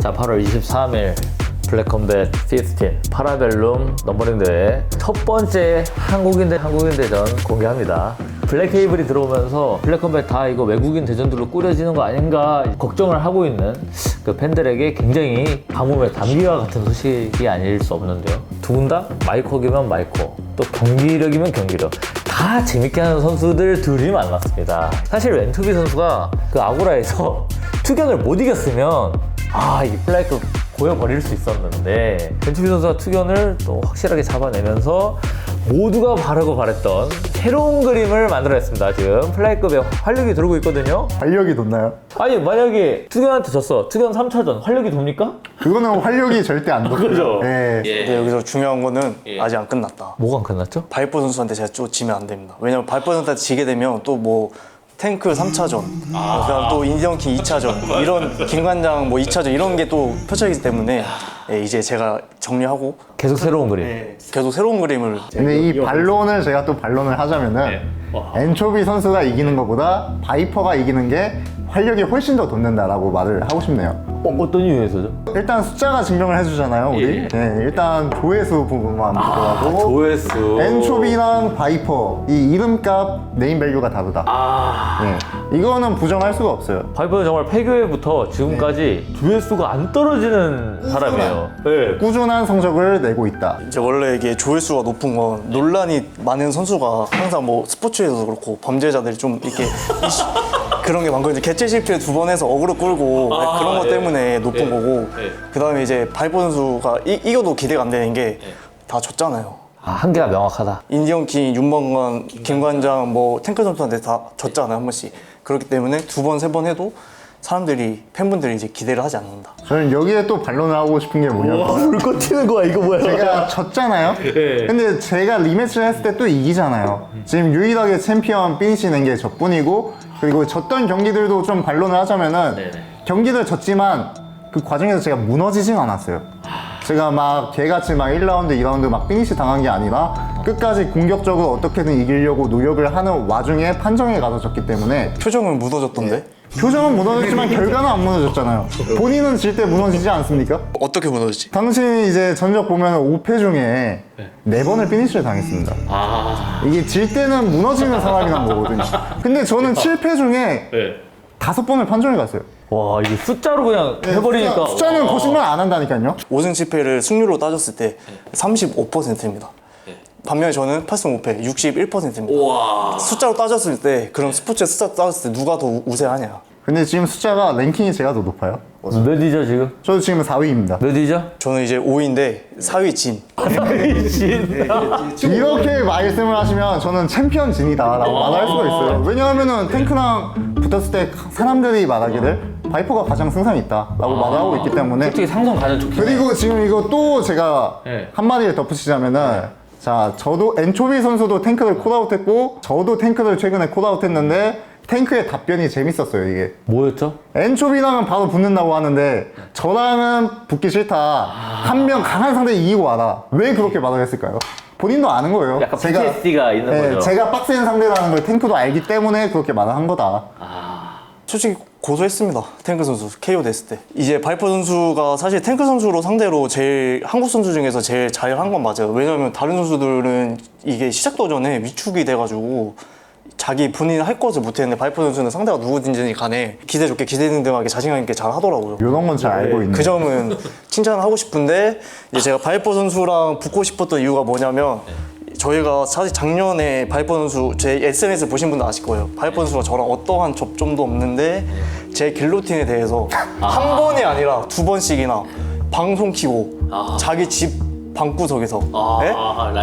자, 8월 23일 블랙컴뱃 15 파라벨룸 넘버링 대회 첫 번째 한국인 대전 공개합니다. 블랙 케이블이 들어오면서 블랙컴뱃 다 이거 외국인 대전들로 꾸려지는 거 아닌가 걱정을 하고 있는 그 팬들에게 굉장히 가뭄에 담비와 같은 소식이 아닐 수 없는데요. 두 분 다 마이커기면 마이커, 또 경기력이면 경기력, 다 재밌게 하는 선수들 둘이 만났습니다. 사실 웬투비 선수가 그 아고라에서 투견을 못 이겼으면 이 플라이크 보여버릴 수 있었는데 벤투비 선수가 투견을 또 확실하게 잡아내면서 모두가 바라고 바랬던 새로운 그림을 만들어냈습니다. 지금 플라이급에 활력이 돌고 있거든요. 활력이 돋나요? 아니 만약에 투견한테 졌어. 투견 3차전 활력이 돕니까? 그거는 활력이 절대 안 돋죠. 그죠? 예. 근데 여기서 중요한 거는 아직 안 끝났다. 뭐가 안 끝났죠? 발포 선수한테 제가 또 지면 안 됩니다. 왜냐면 발포 선수한테 지게 되면 또 뭐 탱크 3차전, 그다음 또 인디언킹 2차전, 이런 김관장 뭐 2차전 이런 게 또 펼쳐지기 때문에 이제 제가 정리하고 계속 새로운 그림. 계속 새로운 그림을. 근데 이 반론을 제가 또 반론을 하자면은 엔초비 선수가 이기는 것보다 바이퍼가 이기는 게 활력이 훨씬 더 돋는다라고 말을 하고 싶네요. 어떤 이유에서죠? 일단 숫자가 증명을 해주잖아요, 우리. 일단 조회수 부분만 보더라도 조회수. 엔초비랑 바이퍼 이 이름값 네임밸류가 다르다. 이거는 부정할 수가 없어요. 바이퍼는 정말 폐교회부터 지금까지 조회수가 안 떨어지는 사람이에요. 네. 꾸준한 성적을 내고 있다. 이제 원래 이게 조회수가 높은 건 논란이 많은 선수가 항상 뭐 스포츠에서도 그렇고 범죄자들이 좀 이렇게 그런 게 많거든요. 개체 실패 2번 해서 어그로 끌고 그런 것 때문에 높은 거고 그 다음에 이제 바이퍼 선수가 이겨도 기대가 안 되는 게 다 졌잖아요. 한계가 명확하다. 인디언킹, 윤범관, 김관장, 뭐 탱크 선수한테 다 졌잖아요, 한 번씩. 그렇기 때문에 2번, 3번 해도 사람들이, 팬분들이 이제 기대를 하지 않는다. 저는 여기에 또 반론을 하고 싶은 게 뭐냐면 불꽃 튀는 거야, 이거 뭐야? 제가 졌잖아요? 근데 제가 리매치를 했을 때 또 이기잖아요. 지금 유일하게 챔피언 피니시 낸 게 저뿐이고, 그리고 졌던 경기들도 좀 반론을 하자면은 경기들 졌지만 그 과정에서 제가 무너지진 않았어요. 제가 막 개같이 막 1라운드, 2라운드 막 피니시 당한 게 아니라 끝까지 공격적으로 어떻게든 이기려고 노력을 하는 와중에 판정에 가서 졌기 때문에 표정은 묻어졌던데? 표정은 무너졌지만 결과는 안 무너졌잖아요. 본인은 질 때 무너지지 않습니까? 어떻게 무너졌지? 당신이 이제 전적 보면 5패 중에 4번을 피니시를 당했습니다. 이게 질 때는 무너지는 사람이 난 거거든요. 근데 저는 7패 중에 5번을 판정에 갔어요. 와, 이게 숫자로 그냥 해버리니까. 숫자는 거짓말 안 한다니까요. 5승 7패를 승률로 따졌을 때 35%입니다. 반면에 저는 8승 5패 61%입니다. 숫자로 따졌을 때, 그럼 스포츠에 숫자 따졌을 때 누가 더 우세하냐? 근데 지금 숫자가 랭킹이 제가 더 높아요. 몇이죠, 지금? 저도 지금 4위입니다. 몇이죠? 저는 이제 5위인데 4위 진. 이렇게 말씀을 하시면 저는 챔피언 진이다라고 말할 수가 있어요. 왜냐하면은 탱크랑 붙었을 때 사람들이 말하기를 바이퍼가 가장 승산이 있다라고 말하고 있기 때문에. 솔직히 상성 가장 좋긴 해. 그리고 지금 이거 또 제가 한마디를 덧붙이자면은 자, 저도 엔초비 선수도 탱크를 콜아웃했고 저도 탱크를 최근에 콜아웃했는데 탱크의 답변이 재밌었어요. 이게 뭐였죠? 엔초비랑은 바로 붙는다고 하는데 저랑은 붙기 싫다. 한 명 강한 상대 이기고 와라. 왜 그렇게 말을 했을까요? 본인도 아는 거예요. 약간 PTSD가 있는 거죠. 제가 빡센 상대라는 걸 탱크도 알기 때문에 그렇게 말을 한 거다. 솔직히 고소했습니다. 탱크 선수 KO 됐을 때. 이제 바이퍼 선수가 사실 탱크 선수로 상대로 제일 한국 선수 중에서 제일 잘한 건 맞아요. 왜냐면 다른 선수들은 이게 시작도 전에 위축이 돼가지고 자기 본인 할 것을 못했는데 바이퍼 선수는 상대가 누구든지 간에 기대 좋게 기대등등하게 자신감 있게 잘 하더라고요. 이런 건 잘 알고 있는. 그 점은 칭찬을 하고 싶은데 이제 제가 바이퍼 선수랑 붙고 싶었던 이유가 뭐냐면 저희가 사실 작년에 바이퍼 선수 제 SNS 보신 분들 아실 거예요. 바이퍼 선수가 저랑 어떠한 접점도 없는데 제 길로틴에 대해서 한 번이 아니라 2번씩이나 방송 키고 자기 집 방구석에서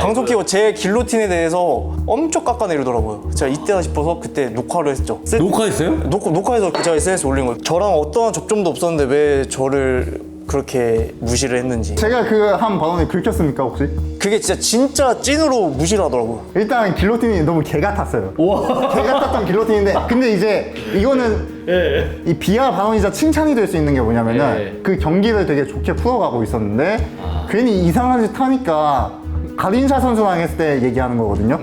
방송 키고 제 길로틴에 대해서 엄청 깎아내리더라고요. 제가 이때다 싶어서 그때 녹화를 했죠. 녹화했어요? 녹화해서 제가 SNS 에 올린 거예요. 저랑 어떠한 접점도 없었는데 왜 저를 그렇게 무시를 했는지. 제가 그 한 발언에 긁혔습니까 혹시? 그게 진짜 찐으로 무시를 하더라고요. 일단 길로틴이 너무 개 같았어요. 개 같았던 길로틴인데 근데 이제 이거는 이 비하 발언이자 칭찬이 될 수 있는 게 뭐냐면은 그 경기를 되게 좋게 풀어가고 있었는데 괜히 이상한 짓 하니까 가린샤 선수랑 했을 때 얘기하는 거거든요.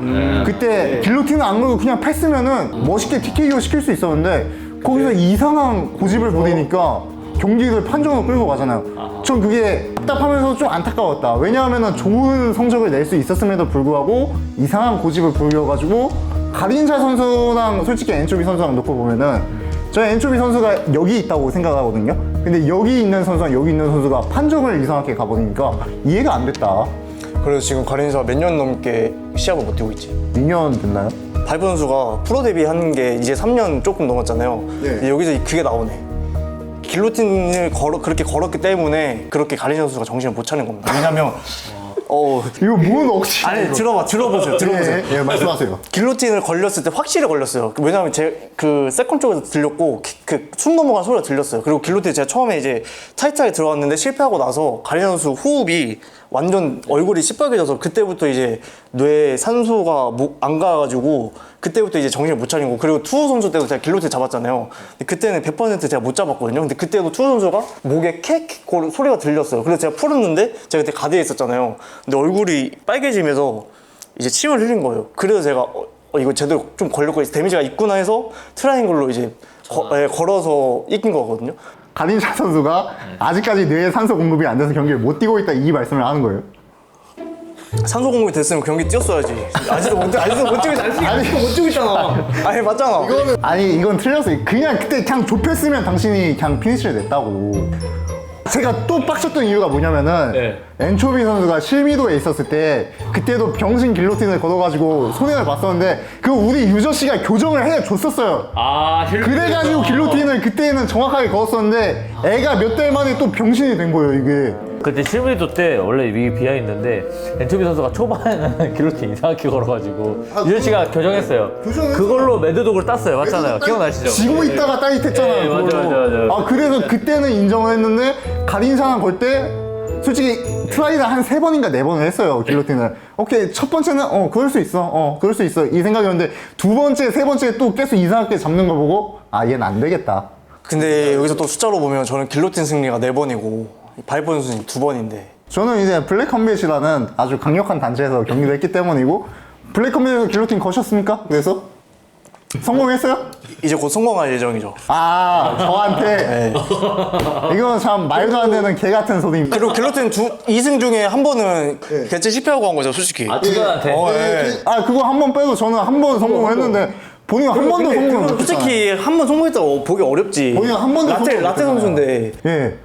그때 길로틴을 안 걸고 그냥 패스면은 멋있게 TKO 시킬 수 있었는데 거기서 이상한 고집을 부리니까 경기를 판정으로 끌고 가잖아요. 전 그게 답답하면서 좀 안타까웠다. 왜냐하면 좋은 성적을 낼 수 있었음에도 불구하고 이상한 고집을 보여가지고 가린샤 선수랑 솔직히 엔초비 선수랑 놓고 보면은 저는 엔초비 선수가 여기 있다고 생각하거든요. 근데 여기 있는 선수랑 여기 있는 선수가 판정을 이상하게 가버리니까 이해가 안 됐다. 그래서 지금 가린샤 몇 년 넘게 시합을 못 뛰고 있지. 2년 됐나요? 발포 선수가 프로 데뷔한 게 이제 3년 조금 넘었잖아요. 네. 여기서 그게 나오네. 길로틴을 그렇게 걸었기 때문에 그렇게 가린샤 선수가 정신을 못 차린 겁니다. 왜냐면 이거 뭔 억지? 아니 들어보세요. 예, 말씀하세요. 길로틴을 걸렸을 때 확실히 걸렸어요. 왜냐면 제 그 세컨 쪽에서 들렸고 그 숨 넘어간 소리가 들렸어요. 그리고 길로틴 제가 처음에 이제 타이트하게 들어갔는데 실패하고 나서 가린샤 선수 호흡이 완전 얼굴이 시뻘개져서 그때부터 이제 뇌에 산소가 안 가가지고 그때부터 이제 정신을 못 차린 거. 그리고 투우 선수 때도 제가 길로틴 잡았잖아요. 근데 그때는 100% 제가 못 잡았거든요. 근데 그때도 투우 선수가 목에 캑 소리가 들렸어요. 그래서 제가 풀었는데 제가 그때 가드에 있었잖아요. 근데 얼굴이 빨개지면서 이제 침을 흘린 거예요. 그래서 제가 이거 제대로 좀 걸렸고 데미지가 있구나 해서 트라이앵글로 이제 걸어서 이긴 거거든요. 가린샤 선수가 아직까지 뇌에 산소 공급이 안 돼서 경기를 못 뛰고 있다 이 말씀을 하는 거예요. 산소 공급이 됐으면 경기 뛰었어야지. 아직도 못 뛰고 있잖아. 아니 맞잖아. 아니 이건 틀렸어요. 그냥 그때 그냥 좁혔으면 당신이 그냥 피니시를 냈다고. 제가 또 빡쳤던 이유가 뭐냐면은 엔초비 선수가 실미도에 있었을 때 그때도 병신 길로틴을 걷어가지고 손해를 봤었는데 그 우리 유저 씨가 교정을 해줬었어요. 그래가지고 길로틴을 그때는 정확하게 걸었었는데 애가 몇 달 만에 또 병신이 된 거예요 이게. 그때 실미도 때 원래 위기 비어있는데 엔초비 선수가 초반에는 길로틴 이상하게 걸어가지고 유현 씨가 교정했어요. 그걸로 매드독을 땄어요. 맞잖아요. 기억나시죠? 지고 있다가 따릿했잖아요. 네, 그걸로. 맞아요. 그래서 그때는 인정을 했는데 가린샤랑 걸 때 솔직히 트라이를 한 3번인가 4번을 했어요 길로틴을. 오케이 첫 번째는 그럴 수 있어 이 생각이었는데 두 번째 세 번째 또 계속 이상하게 잡는 거 보고 얘는 안 되겠다. 근데 여기서 또 숫자로 보면 저는 길로틴 승리가 4번이고 발포 선수는 2번인데 저는 이제 블랙 컴뱃이라는 아주 강력한 단체에서 경기를 했기 때문이고 블랙 컴뱃에서 길로틴 거셨습니까? 그래서? 성공했어요? 이제 곧 성공할 예정이죠. 저한테? 이건 참 말도 안 되는 개 같은 소리입니다. 그리고 길로틴 2승 중에 한 번은 개체 실패하고 한 거죠, 솔직히. 주변한테. 그거 한 번 빼도 저는 한 번 성공했는데 본인 한 번도 성공을 못했잖아요. 솔직히 한 번 성공했다고 보기 어렵지. 본인 한 번도 성공 라떼 선수인데. 예.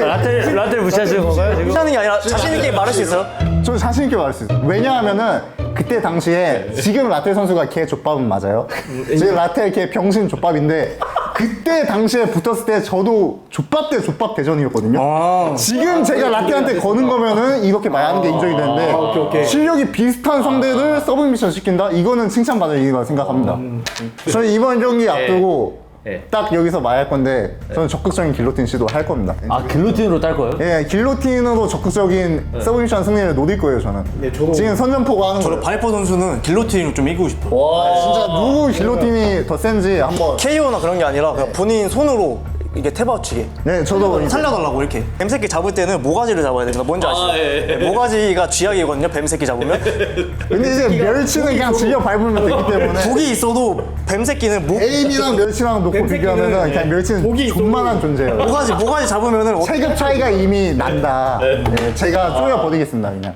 라떼를 무시하시는 건가요 지금? 하는 게 아니라 자신 있게 말할 수 있어요? 저는 자신 있게 말할 수 있어요. 왜냐하면은 그때 당시에 지금 라텔 선수가 개 족밥은 맞아요. 지금 라텔 개 병신 족밥인데 그때 당시에 붙었을 때 저도 족밥 대 족밥 대전이었거든요. 지금 제가 라텔한테 거는 거면은 이렇게 말하는 게 인정이 되는데 실력이 비슷한 상대를 서브미션 시킨다? 이거는 칭찬받을 일이라고 생각합니다. 저는 이번 경기 앞두고 딱 여기서 말할 건데 저는 적극적인 길로틴 시도 할 겁니다. 길로틴으로 딸 거예요? 예, 길로틴으로 적극적인 서브미션 승리를 노릴 거예요, 저는. 지금 선전포고 하는 거예요. 발포 선수는 길로틴으로 좀 이기고 싶어요. 진짜 누구 길로틴이 더 센지 한번. KO나 그런 게 아니라 그냥 본인 손으로 이게 태바치게. 네, 저도 이제 살려달라고 이렇게. 뱀새끼 잡을 때는 모가지를 잡아야 됩니다. 뭔지 아시죠? 네, 모가지가 쥐약이거든요. 뱀새끼 잡으면. 근데 이제 멸치는 그냥 질려 밟으면 되기 때문에 독이 있어도 뱀새끼는 에임이랑 멸치랑 놓고 비교하면은 그냥 멸치는 존만한 존재예요. 모가지 잡으면은 체급 차이가 이미 난다. 네, 제가 쪼여버리겠습니다, 그냥.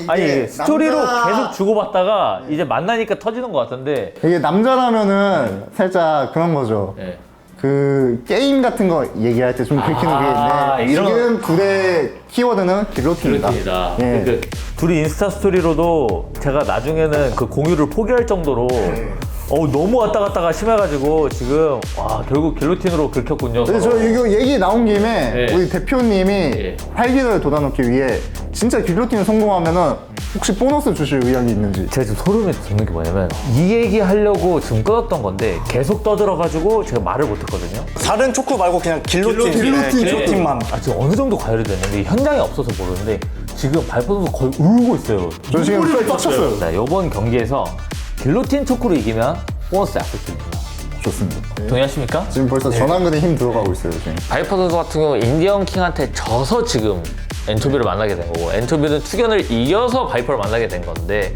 아니 스토리로 계속 주고받다가 이제 만나니까 터지는 것 같은데 이게 남자라면은 살짝 그런 거죠. 그 게임 같은 거 얘기할 때 좀 긁히는 게 있는데 지금 둘의 키워드는 길로틴이다. 예. 그 둘이 인스타 스토리로도 제가 나중에는 그 공유를 포기할 정도로 너무 왔다 갔다가 심해가지고 지금 결국 길로틴으로 긁혔군요. 근데 저 이거 얘기 나온 김에 우리 대표님이 활기를 돋아놓기 위해 진짜 길로틴 성공하면은 혹시 보너스 주실 의향이 있는지. 제가 지금 소름이 돋는 게 뭐냐면 이 얘기 하려고 지금 끊었던 건데 계속 떠들어가지고 제가 말을 못했거든요. 다른 초코 말고 그냥 길로틴만. 지금 어느 정도 과열이 됐는데 현장에 없어서 모르는데 지금 발포 선수 거의 울고 있어요. 저 지금 빡쳤어요. 자, 이번 경기에서 길로틴 초크로 이기면 보너스 약속 드립니다. 좋습니다. 동의하십니까? 지금 벌써 전완근에 힘 들어가고 있어요, 지금. 바이퍼 선수 같은 경우 인디언 킹한테 져서 지금 엔초비를 만나게 된 거고 엔초비는 투견을 이겨서 바이퍼를 만나게 된 건데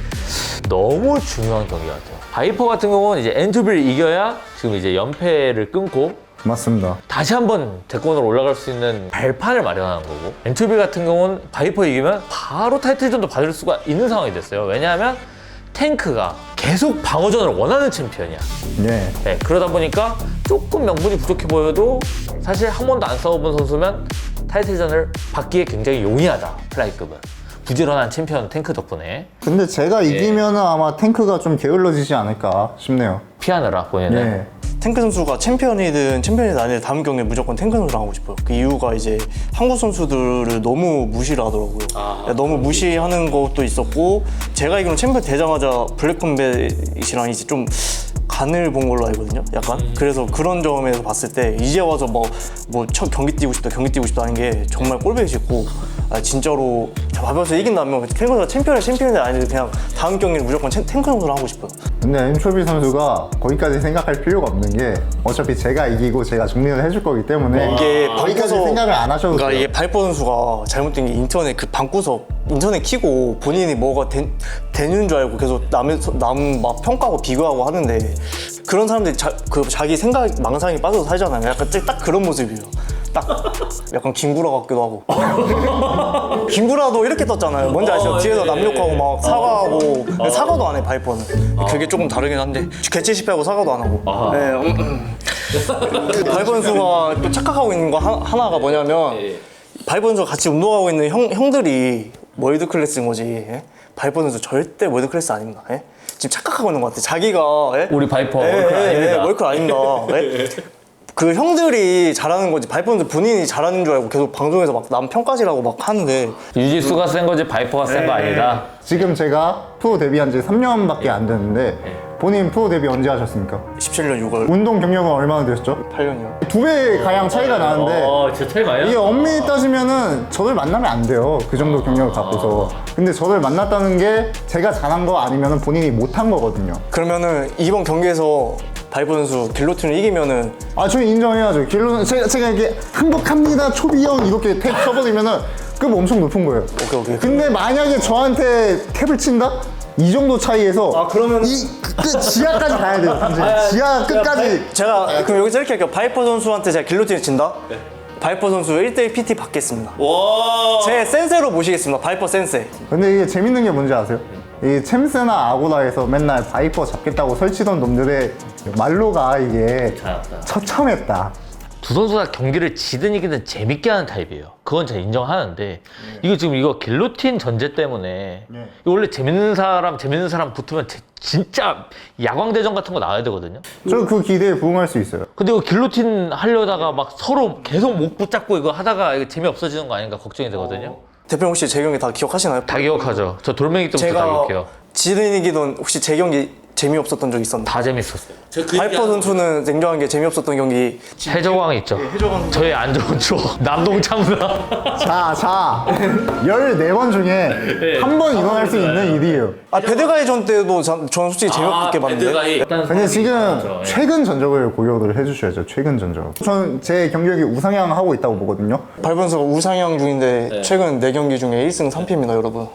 너무 중요한 경기 같아요. 바이퍼 같은 경우는 이제 엔초비를 이겨야 지금 이제 연패를 끊고 맞습니다. 다시 한번 대권으로 올라갈 수 있는 발판을 마련하는 거고, 엔초비 같은 경우는 바이퍼 이기면 바로 타이틀전도 받을 수가 있는 상황이 됐어요. 왜냐하면 탱크가 계속 방어전을 원하는 챔피언이야. 예. 네, 그러다 보니까 조금 명분이 부족해 보여도 사실 한 번도 안 싸워본 선수면 타이틀전을 받기에 굉장히 용이하다. 플라이급은 부지런한 챔피언 탱크 덕분에 근데 제가 이기면은 아마 탱크가 좀 게을러지지 않을까 싶네요. 피하느라 본인은. 예. 탱크 선수가 챔피언이든 아니든 다음 경기에 무조건 탱크 선수랑 하고 싶어요. 그 이유가 이제 한국 선수들을 너무 무시를 하더라고요. 너무 무시하는 것도 있었고, 제가 이기는 챔피언 되자마자 블랙컴뱃이랑 이제 좀 간을 본 걸로 알거든요. 약간. 그래서 그런 점에서 봤을 때 이제 와서 첫 경기 뛰고 싶다 하는 게 정말 꼴보기 싫고, 진짜로 바이퍼에서 이긴다면 탱크가 챔피언이 아니라 그냥 다음 경기는 무조건 탱크 선수를 하고 싶어요. 근데 엔초비 선수가 거기까지 생각할 필요가 없는 게 어차피 제가 이기고 제가 정리를 해줄 거기 때문에 이게 거기까지 방구석, 생각을 안 하셔도 그러니까 돼요. 이게 바이퍼 선수가 잘못된 게 인터넷 그 방구석 인터넷 키고 본인이 뭐가 되는 줄 알고 계속 남 막 평가하고 비교하고 하는데, 그런 사람들이 자기 생각 망상에 빠져서 살잖아요. 약간 딱 그런 모습이에요. 딱 약간 김구라 같기도 하고. 김구라도 이렇게 떴잖아요. 뭔지 아시죠? 뒤에서 남욕하고 막 사과하고. 근데 사과도 안 해, 바이퍼는. 그게 조금 다르긴 한데 개최 실패하고 사과도 안 하고. 네, 바이퍼 선수가 또 착각하고 있는 거 하나가 뭐냐면, 바이퍼 선수가 같이 운동하고 있는 형들이 월드 클래스인 거지. 예? 바이퍼 선수 절대 월드 클래스 아닙니다. 예? 지금 착각하고 있는 것 같아. 자기가 우리 바이퍼 월클 아닙니다. 월클 아닙니다. 예? 그 형들이 잘하는 거지. 바이퍼 선수 본인이 잘하는 줄 알고 계속 방송에서 막 남 평가질하고 막 하는데, 유지수가 센 거지 바이퍼가 센 거 아니다. 지금 제가 프로 데뷔한 지 3년밖에 안 됐는데 본인 프로 데뷔 언제 하셨습니까? 17년 6월 운동 경력은 얼마나 되셨죠? 8년이요. 2배 가량 차이가 나는데 진짜 차이 많이 이게 엄밀히 따지면은 저를 만나면 안 돼요. 그 정도 경력을 갖고서. 근데 저를 만났다는 게 제가 잘한 거 아니면은 본인이 못한 거거든요. 그러면은 이번 경기에서 바이퍼 선수 길로틴을 이기면은 아, 저 인정해야죠. 길로는 제가 이게 행복합니다, 초비형 이렇게 탭 쳐버리면은 급 엄청 높은 거예요. 오케이. 근데 만약에 저한테 탭을 친다? 이 정도 차이에서 그러면 이 끝 지하까지 가야 돼요. 사실. 지하 끝까지. 제가 그럼 여기서 이렇게 할게요. 바이퍼 선수한테 제가 길로틴을 친다? 바이퍼 선수 1대1 PT 받겠습니다. 제 센세로 모시겠습니다. 바이퍼 센세. 근데 이게 재밌는 게 뭔지 아세요? 이 챔스나 아고다에서 맨날 바이퍼 잡겠다고 설치던 놈들의 말로가 이게 처참했다. 두 선수 다 경기를 지든 이기든 재밌게 하는 타입이에요. 그건 제가 인정하는데 이거 지금 이거 길로틴 전제 때문에 이거 원래 재밌는 사람 붙으면 진짜 야광대전 같은 거 나와야 되거든요. 저 그 기대에 부응할 수 있어요. 근데 이거 길로틴 하려다가 막 서로 계속 목 붙잡고 이거 하다가 이거 재미 없어지는 거 아닌가 걱정이 되거든요. 대표님 혹시 제 경기 다 기억하시나요? 다 기억하죠. 저 돌멩이 때부터 다 제가 기억해요. 지든 이기던 혹시 제 경기 재미없었던 적 있었나요? 다 재밌었어요. 바이퍼 선수는 냉정한 게 재미없었던 경기 해적왕 있죠. 저의 안 좋은 추억. 남동 참사. 자 14번 중에 한 번 일어날 수 있는 일이에요. 배드가이전 때도 저는 솔직히 재미없게 봤는데 근데 지금 최근 전적을 고려를 해주셔야죠. 최근 전적. 저는 제 경력이 우상향하고 있다고 보거든요. 바이퍼 선수가 우상향 중인데 최근 4경기 중에 1승 3패입니다, 여러분.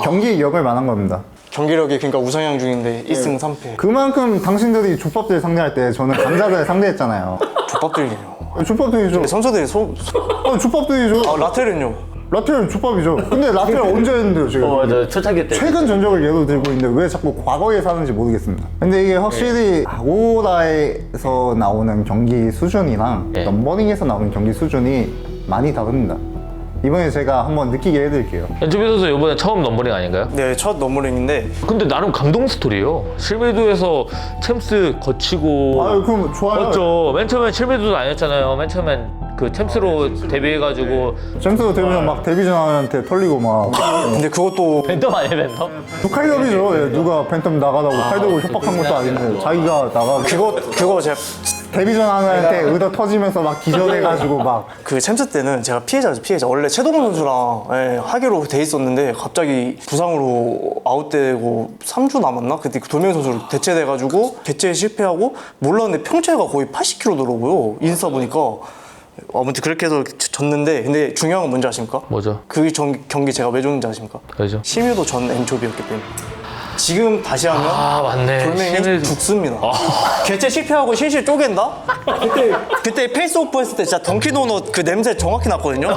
경기 이역을 만한 겁니다. 경기력이 그러니까 우상향 중인데 1승 3패. 그만큼 당신들이 족밥들 상대할 때 저는 강자들 상대했잖아요. 족밥들이네요. 족밥들이죠. 선수들이 족밥들이죠. 라텔은요? 라텔은 족밥이죠. 근데 라텔 언제 했는데요, 지금? 맞아. 초창기 때. 최근 전적을 예로 들고 있는데 왜 자꾸 과거에 사는지 모르겠습니다. 근데 이게 확실히 아고다에서 나오는 경기 수준이랑 넘버링에서 나오는 경기 수준이 많이 다릅니다. 이번에 제가 한번 느끼게 해드릴게요. 엔초비 선수 이번에 처음 넘버링 아닌가요? 네, 첫 넘버링인데 근데 나름 감동 스토리예요. 실미도에서 챔스 거치고. 아유, 그럼 좋아요. 맞죠. 맨 처음엔 실미도도 아니었잖아요. 맨 처음엔 그 챔스로 데뷔해가지고. 잼스도 되면 막 데뷔전한테 털리고 막 근데 그것도 벤텀 아니에요, 벤텀? 칼협이죠. 예, 누가 팬텀 나가라고 칼 들고 협박한 것도 아닌데 자기가 나가고 그거 제가 데뷔전한테 의도 터지면서 막 기절해가지고 막 그 챔스 때는 제가 피해자죠, 피해자. 원래 최동원 선수랑 하기로 돼 있었는데 갑자기 부상으로 아웃되고 3주 남았나? 그때 도명 선수로 대체돼가지고 대체에 실패하고 몰랐는데 평체가 거의 80kg더라고요. 인스타 보니까. 아무튼 그렇게 해서 졌는데, 근데 중요한 건 뭔지 아십니까? 뭐죠? 그 경기 제가 왜 졌는지 아십니까? 그죠? 심유도 전 엔초비였기 때문에. 지금 다시 하면 맞네. 돌멩이 죽습니다. 개체 실패하고 실실 쪼갠다? 그때 페이스오프 했을 때 진짜 던키도넛 그 냄새 정확히 났거든요.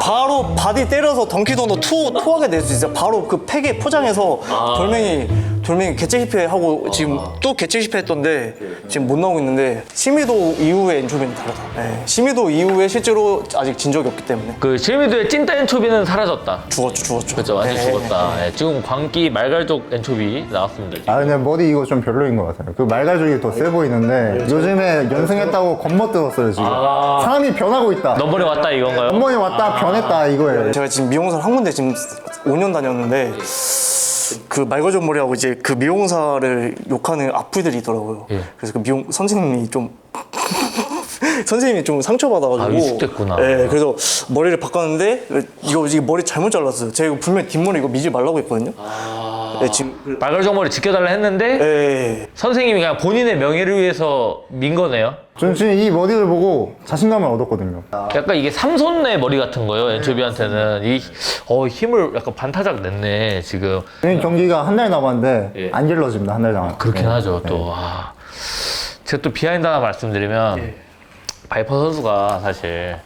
바로 바디 때려서 던키도넛 토하게 될 수 있어요. 바로 그 팩에 포장해서 돌멩이 개체 실패하고 지금 또 개체 실패했던데 지금 못 나오고 있는데 심의도 이후의 엔초비는 다르다. 네. 심의도 이후에 실제로 아직 진 적이 없기 때문에 그 실미도의 찐따 엔초비는 사라졌다. 죽었죠. 그렇죠, 완전 죽었다. 네, 지금 광기 말갈족 엔초비 나왔습니다. 아 근데 머리 이거 좀 별로인 것 같아요. 그 말가죽이 더 세 보이는데 요즘에 연승했다고 겁먹들었어요 지금. 사람이 변하고 있다. 넘버리 왔다 이건가요? 한번이 왔다 변했다 이거예요. 제가 지금 미용사를 한 군데 지금 5년 다녔는데 그 말거전 머리하고 이제 그 미용사를 욕하는 악플들이 있더라고요. 예. 그래서 그 미용 선생님이 좀 상처받아가지고 위축됐구나. 네, 그래서 머리를 바꿨는데 이거 머리 잘못 잘랐어요. 제가 이거 분명히 뒷머리 이거 미지 말라고 했거든요. 네, 지금 말갈족 머리 지켜달라 했는데 네. 선생님이 그냥 본인의 명예를 위해서 민 거네요. 저는 지금 이 머리를 보고 자신감을 얻었거든요. 약간 이게 삼손의 머리 같은 거예요. 엔초비한테는 힘을 약간 반타작 냈네 지금. 지금 경기가 한 달 남았는데 예. 안 길러집니다 한 달 남았. 그렇긴 하죠 또. 제가 또 비하인드 하나 말씀드리면 바이퍼 선수가 사실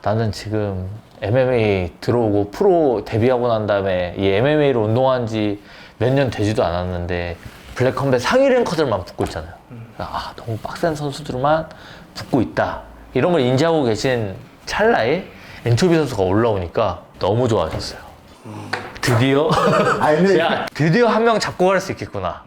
나는 지금 MMA 들어오고 프로 데뷔하고 난 다음에 이 MMA로 운동한 지 몇 년 되지도 않았는데 블랙컴뱃 상위 랭커들만 붙고 있잖아요. 너무 빡센 선수들만 붙고 있다. 이런 걸 인지하고 계신 찰나에 엔초비 선수가 올라오니까 너무 좋아졌어요. 드디어 근데 야 드디어 한 명 잡고 갈 수 있겠구나.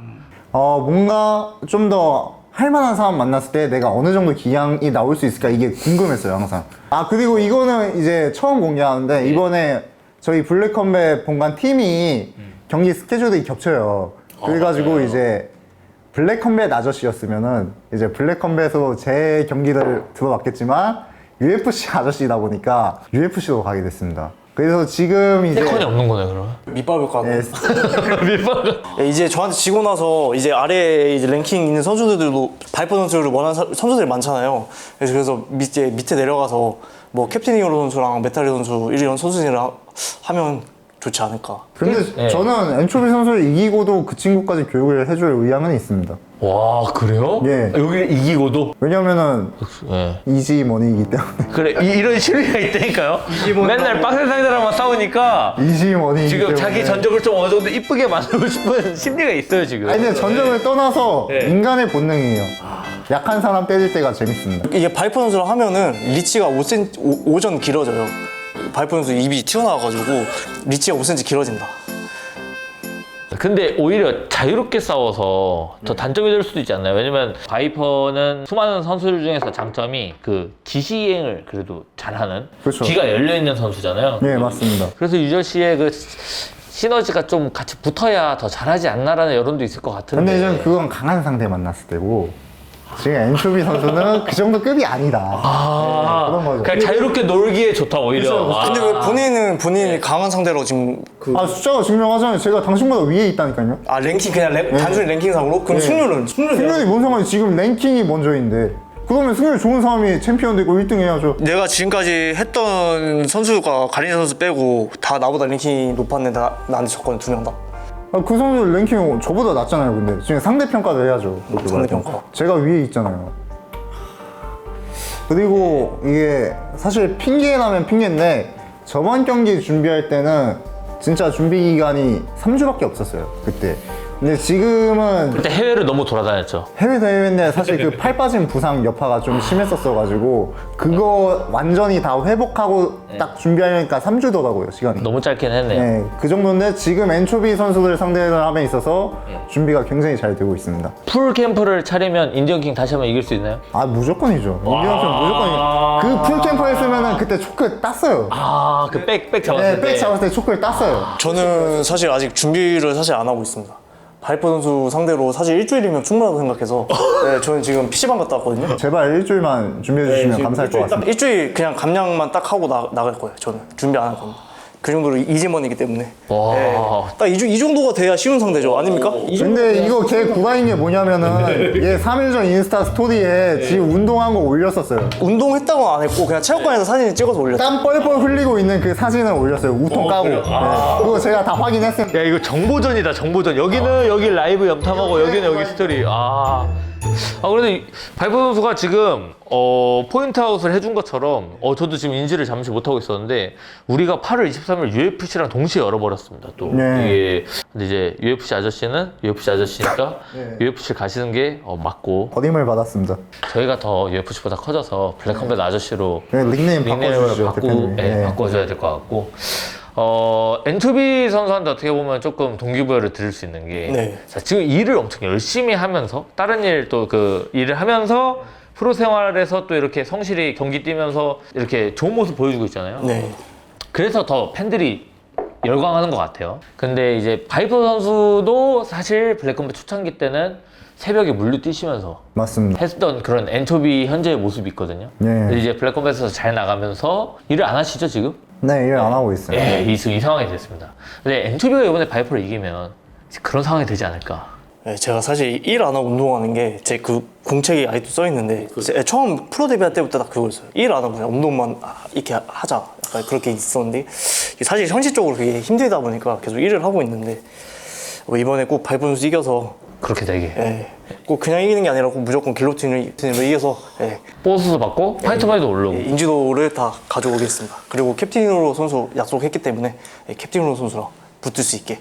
뭔가 좀 더 할만한 사람 만났을 때 내가 어느 정도 기량이 나올 수 있을까 이게 궁금했어요 항상. 그리고 이거는 이제 처음 공개하는데 이번에 저희 블랙컴뱃 본관 팀이 경기 스케줄이 겹쳐요. 그래가지고 이제 블랙컴뱃 아저씨였으면은 이제 블랙컴뱃으로 제 경기를 들어봤겠지만 UFC 아저씨다 보니까 UFC로 가게 됐습니다. 그래서 지금 이제 세컨이 없는 거네 그러면. 밑밥을 까고 네, 예, 이제 저한테 지고 나서 이제 아래에 이제 랭킹 있는 선수들도 바이퍼 선수를 원하는 선수들이 많잖아요. 그래서 밑에 내려가서 뭐 캡틴 히어로 선수랑 메탈리 선수 이런 선수들이랑 하면 좋지 않을까. 근데 저는 엔초비 선수를 이기고도 그 친구까지 교육을 해줄 의향은 있습니다. 와 그래요? 예. 여기 이기고도? 왜냐면은 이지머니이기 때문에. 그래 이런 심리가 있다니까요. 맨날 빡센 상대랑만 싸우니까 이지머니이기 지금 때문에. 자기 전적을 좀 어느 정도 이쁘게 만들고 싶은 심리가 있어요 지금. 근데 전적을 떠나서 인간의 본능이에요. 약한 사람 때릴 때가 재밌습니다. 이게 바이퍼 선수랑 하면은 리치가 5cm, 5전 길어져요. 바이퍼 선수 입이 튀어나와가지고 리치가 5cm 길어진다. 근데 오히려 자유롭게 싸워서 더 단점이 될 수도 있지 않나요? 왜냐면 바이퍼는 수많은 선수들 중에서 장점이 그 지시행을 그래도 잘하는 그렇죠. 귀가 열려있는 선수잖아요. 네, 맞습니다. 그래서 유저씨의 그 시너지가 좀 같이 붙어야 더 잘하지 않나라는 여론도 있을 것 같은데. 근데 저는 그건 강한 상대 만났을 때고 지금 엔초비 선수는 그 정도 급이 아니다. 그런 거죠. 그냥 자유롭게 놀기에 좋다 오히려. 근데 왜 본인이 강한 상대로 지금 숫자가 증명하잖아요. 제가 당신보다 위에 있다니까요. 랭킹 그냥 단순히 랭킹상으로? 그럼 승률이 승률이 뭔 상관이 지금 랭킹이 먼저인데 그러면 승률 좋은 사람이 챔피언 되고 1등 해야죠. 내가 지금까지 했던 선수가 가리나 선수 빼고 다 나보다 랭킹이 높았는데 나한테 졌거든 2명 다. 그 선수 랭킹 저보다 낮잖아요. 근데 지금 상대평가도 해야죠. 상대평가. 제가 위에 있잖아요. 그리고 이게 사실 핑계라면 핑계인데 저번 경기 준비할 때는 진짜 준비 기간이 3주밖에 없었어요. 그때. 근데 지금은 그때 해외를 너무 돌아다녔죠. 해외 대회인데 사실 그 팔 빠진 부상 여파가 좀 심했었어가지고 그거 완전히 다 회복하고 딱 준비하려니까 3주더라고요 시간이. 너무 짧긴 했네요. 네, 그 정도인데 지금 엔초비 선수들 상대를 함에 있어서 준비가 굉장히 잘 되고 있습니다. 풀 캠프를 차리면 인디언킹 다시 한번 이길 수 있나요? 무조건이죠. 인디언 선수 무조건이죠. 그 풀캠프 했으면은 그때 초크를 땄어요. 그 백 잡았을 네, 때. 백 잡았을 때 초크를 땄어요. 저는 사실 아직 준비를 사실 안 하고 있습니다. 바이퍼 선수 상대로 사실 일주일이면 충분하다고 생각해서 네, 저는 지금 PC방 갔다 왔거든요. 제발 일주일만 준비해 주시면 감사할 것 같습니다. 일주일 그냥 감량만 딱 하고 나갈 거예요. 저는 준비 안 할 겁니다. 그 정도로 이지먼이기 때문에 와. 딱 이 정도가 돼야 쉬운 상대죠. 아닙니까? 근데 이거 걔 구라인 게 뭐냐면은 얘 3일 전 인스타 스토리에 지금 운동한 거 올렸었어요. 운동했다고는 안 했고 그냥 체육관에서 사진을 찍어서 올렸어요. 땀 뻘뻘 흘리고 있는 그 사진을 올렸어요. 우통 까고. 네. 그거 제가 다 확인했습니다. 야 이거 정보전이다 정보전. 여기는 여기 라이브 염탐하고 여기는 여기 스토리. 그런데 바이퍼 선수가 지금 포인트 아웃을 해준 것처럼 저도 지금 인지를 잠시 못하고 있었는데 우리가 8월 23일 UFC랑 동시에 열어버렸습니다. 또 네. 이게 근데 이제 UFC 아저씨는 UFC 아저씨니까 UFC 가시는 게 맞고 버림을 받았습니다. 저희가 더 UFC보다 커져서 블랙컴뱃 아저씨로 네, 닉네임 바꿔주시죠, 대표님. 네. 바꿔줘야 될 것 같고 엔투비 선수한테 어떻게 보면 조금 동기부여를 드릴 수 있는 게 네. 자, 지금 일을 엄청 열심히 하면서 다른 일 또 그 일을 하면서 프로 생활에서 또 이렇게 성실히 경기 뛰면서 이렇게 좋은 모습 보여주고 있잖아요. 네. 그래서 더 팬들이 열광하는 것 같아요. 근데 이제 바이퍼 선수도 사실 블랙컴뱃 초창기 때는 새벽에 물류 뛰시면서 맞습니다. 했던 그런 엔초비 현재의 모습이 있거든요. 네. 근데 이제 블랙컴뱃에서 잘 나가면서 일을 안 하시죠 지금? 네, 일 안 하고 있어요. 이 상황이 됐습니다. 근데 엔초비가 이번에 바이퍼를 이기면 그런 상황이 되지 않을까? 네, 제가 사실 일 안 하고 운동하는 게 제 그 공책에 아직도 써 있는데 처음 프로 데뷔할 때부터 딱 그거였어요. 일 안 하고 그냥 운동만 이렇게 하자. 약간 그렇게 있었는데 이게 사실 현실적으로 그게 힘들다 보니까 계속 일을 하고 있는데 이번에 꼭 바이퍼 선수 이겨서 그렇게 되게 꼭 그냥 이기는 게 아니라 꼭 무조건 길로틴으로 이겨서 보너스도 받고 파이트 마이도 오르고 인지도를 다 가져오겠습니다. 그리고 캡틴으로 선수 약속했기 때문에 캡틴으로 선수랑 붙을 수 있게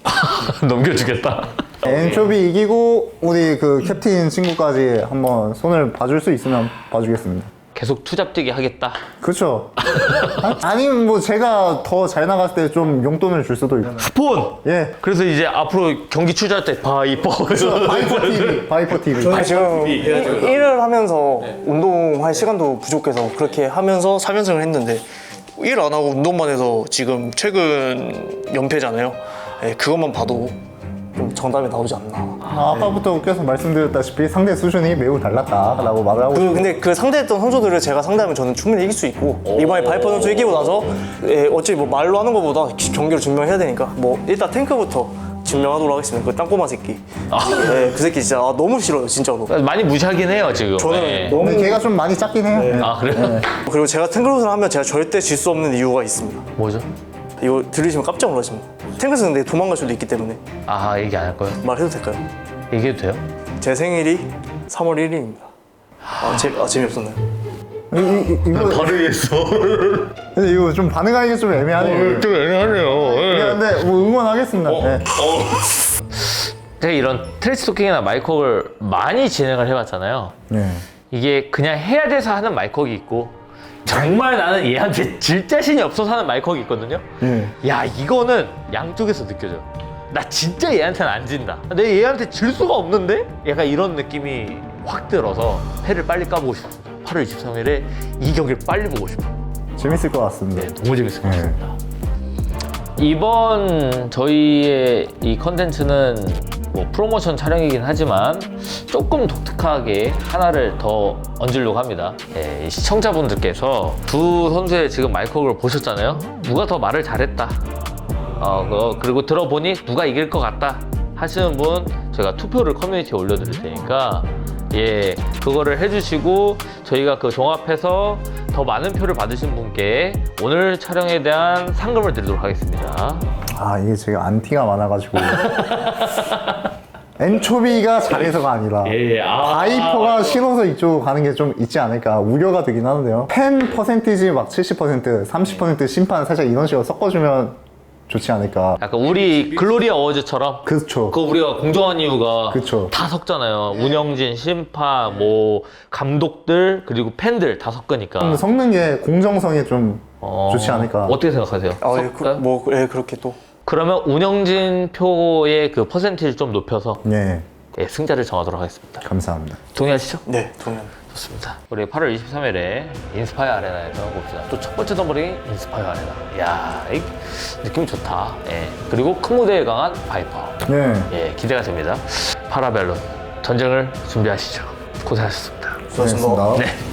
넘겨주겠다. 엔초비 이기고 우리 그 캡틴 친구까지 한번 손을 봐줄 수 있으면 봐주겠습니다. 계속 투잡뛰기 하겠다. 그렇죠. 아니면 뭐 제가 더 잘 나갔을 때 좀 용돈을 줄 수도 있고. 스폰! 예. 그래서 이제 앞으로 경기 출전할 때 바이퍼. 바이퍼 TV, 바이퍼 TV. 지금 일을 하면서 운동할 시간도 부족해서 그렇게 하면서 3연승을 했는데 일 안 하고 운동만 해서 지금 최근 연패잖아요. 그것만 봐도 좀 정답이 나오지 않나. 아까부터 계속 말씀드렸다시피 상대 수준이 매우 달랐다라고 말을 하고 있어요. 근데 그 상대했던 선수들을 제가 상대하면 저는 충분히 이길 수 있고 이번에 바이퍼 선수 이기고 나서 어차피 뭐 말로 하는 것보다 경기로 증명해야 되니까 뭐 일단 탱크부터 증명하도록 하겠습니다. 그 땅꼬마 새끼. 그 새끼 진짜 너무 싫어요 진짜로. 많이 무시하긴 해요 지금. 저는 너무 근데 걔가 좀 많이 작긴 해요. 네. 그래요? 그리고 제가 탱크로스를 하면 제가 절대 질 수 없는 이유가 있습니다. 뭐죠? 이거 들으시면 깜짝 놀라십니다. 탱크스는 근데 도망갈 수도 있기 때문에 얘기 안 할 거예요? 말해도 될까요? 얘기해도 돼요? 제 생일이 3월 1일입니다. 재미없었나요? 이거 바로 이해했어. 근데 이거 좀 반응하기가 좀 애매하네요. 좀 애매하네요. 근데 뭐 응원하겠습니다. 네. 제가 이런 트래시 토킹이나 마이콕을 많이 진행을 해봤잖아요. 네. 이게 그냥 해야 돼서 하는 마이콕이 있고 정말 나는 얘한테 질 자신이 없어서 하는 마이콕이 있거든요. 네. 야 이거는 양쪽에서 느껴져요. 나 진짜 얘한테는 안 진다. 내가 얘한테 질 수가 없는데? 약간 이런 느낌이 확 들어서 패를 빨리 까보고 싶습니다. 8월 23일에 이 경기를 빨리 보고 싶어요. 재밌을 것 같습니다. 네, 너무 재밌을 것 같습니다. 이번 저희의 이 컨텐츠는 뭐 프로모션 촬영이긴 하지만 조금 독특하게 하나를 더 얹으려고 합니다. 이 시청자분들께서 두 선수의 지금 마이크를 보셨잖아요. 누가 더 말을 잘했다. 그리고 들어보니 누가 이길 것 같다 하시는 분 저희가 투표를 커뮤니티에 올려드릴 테니까 그거를 해주시고 저희가 그 종합해서 더 많은 표를 받으신 분께 오늘 촬영에 대한 상금을 드리도록 하겠습니다. 이게 제가 안티가 많아가지고 엔초비가 잘해서가 아니라 바이퍼가 싫어서 이쪽으로 가는 게 좀 있지 않을까 우려가 되긴 하는데요. 팬 퍼센티지 막 70%, 30% 심판 살짝 이런 식으로 섞어주면 좋지 않을까. 약간 우리 글로리 어워즈처럼 그렇죠. 그거 우리가 공정한 이유가 그쵸. 다 섞잖아요. 운영진, 심판, 뭐 감독들 그리고 팬들 다 섞으니까 섞는 게 공정성에 좀 좋지 않을까. 어떻게 생각하세요? 섞을까요? 그렇게 또 그러면 운영진 표의 그 퍼센티지를 좀 높여서 네, 승자를 정하도록 하겠습니다. 감사합니다. 동의하시죠? 네 동의합니다. 좋습니다. 우리 8월 23일에 인스파이어 아레나에서 봅시다. 또 첫 번째 덤버링이 인스파이어 아레나. 이야, 이 느낌이 좋다. 그리고 큰 무대에 강한 바이퍼. 네, 기대가 됩니다. 파라벨론 전쟁을 준비하시죠. 고생하셨습니다. 수고하셨습니다. 고맙습니다. 네.